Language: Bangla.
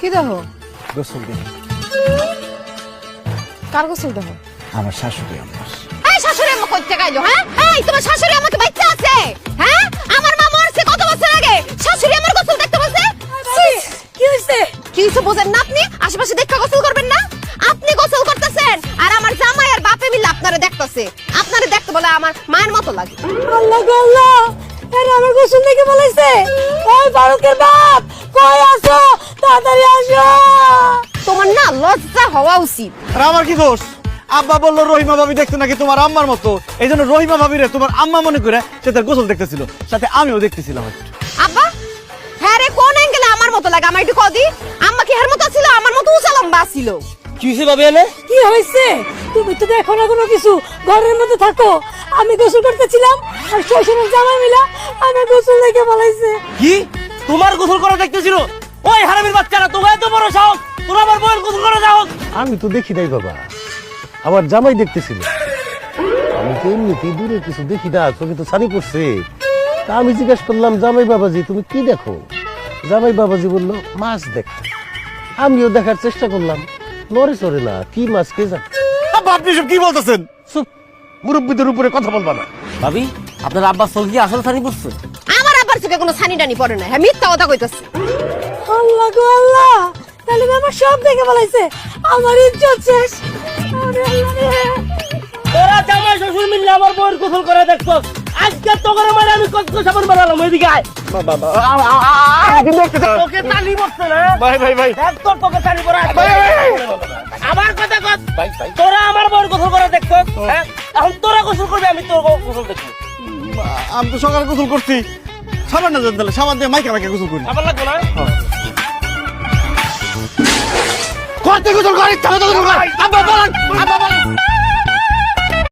কি দেখো? গোসল দেখি। কার গোসল দেখো? আমার শাশুড়ি আমার। এই শাশুড়ি আম্মা কই থেকে আইলো হ্যাঁ? এই তোমার শাশুড়ি আম্মা কি বাচ্চা আছে? হ্যাঁ? আমার মা মরছে কত বছর আগে। শাশুড়ি আমার গোসল দেখতে বলছে? কি হইছে? কি হইছে বোঝেন না আপনি? আশেপাশে দেখা গোসল করবেন না? আপনি গোসল করতেছেন আর আমার জামাই আর বাপে মিলে আপনারে দেখতেছে। আপনারে দেখতে বলে আমার মায়ের মতো লাগে। আল্লাহ গো আল্লাহ, এরা আমার গোসল দেখে বলেছে। ওই ফারুকের বাপ কই আছো? তাড়াতাড়ি আসো। তোমার না লজ্জা হওয়া উচিত। আর আমার কি দোষ? আব্বা বললো রহিমা ভাবি দেখতে নাকি তোমার আম্মার মতো, এই জন্য রহিমা ভাবিরে তোমার আম্মা মনে করে সে তার গোসল দেখতেছিল, সাথে আমিও দেখতেছিলাম একটু। আব্বা হ্যাঁ রে কোন অ্যাঙ্গেলে আমার মতো লাগে আমার একটু কদি। আম্মা কি হের মতো ছিল? আমার মতো উঁচা লম্বা ছিল। কি হয়েছে ভাবি এলে? কি হয়েছে? তুমি তো দেখো না কোনো কিছু, ঘরের মধ্যে থাকো। আমি গোসল করতেছিলাম আর শ্বশুরের জামাই মিলা আমার গোসল দেখে বলাইছে। কি তোমার গোসল করা দেখতেছিল? ওই হারামির বাচ্চারা, তোমার এত বড় সাহস, তোরা আমার বউয়ের গোসল করা সাহস? আমি তো দেখি নাই বাবা, আমার জামাই দেখতেছিল। আমি তো এমনিতেই দূরে কিছু দেখি না, চোখে তো ছানি পড়ছে। তা আমি জিজ্ঞেস করলাম, জামাই বাবাজি তুমি কি দেখো? জামাই বাবাজি বললো মাছ দেখ। আমিও দেখার চেষ্টা করলাম, নড়ে চড়ে না, কি মাছ কে জানে। আব্বা আপনি সব কি বলতেছেন? চুপ, মুরব্বীদের উপরে কথা বলবা না। ভাবি আপনার আব্বার চোখ কি আসলে ছানি পড়ছে? আমার আব্বার চোখে কোনো ছানি টানি পড়ে না। হ্যাঁ মিথ্যা কথা কইতাছে। আল্লাহ গো আল্লাহ, তাহলে আমার সব দেখে বলাইছে। আমার ইজ্জত শেষ। আরে আল্লাহ রে। তোরা জামাই শ্বশুর মিললে আমার বউয়ের গোসল করা দেখছো। আজকে তো করে মানে আমি কত সাবান বানালাম, এদিকে আয়। তোকে টানি পড়ছে না? ভাই ভাই ভাই দেখ তোর তোকে টানি পড়া। আমার কথা কত? তোরা আমার বউয়ের গোসল করা দেখছো, হ্যাঁ? এখন তোরা গোসল করবি, আমি তোর গোসল দেখবো। আমি তো সকালে গোসল করছি, সাবান না জানতালে সাবান দিয়ে মাইকা মাইকা গোসল করি। আমার লাগবে না? করতে গোসল করি, তবে তো গোসল করি। আব্বা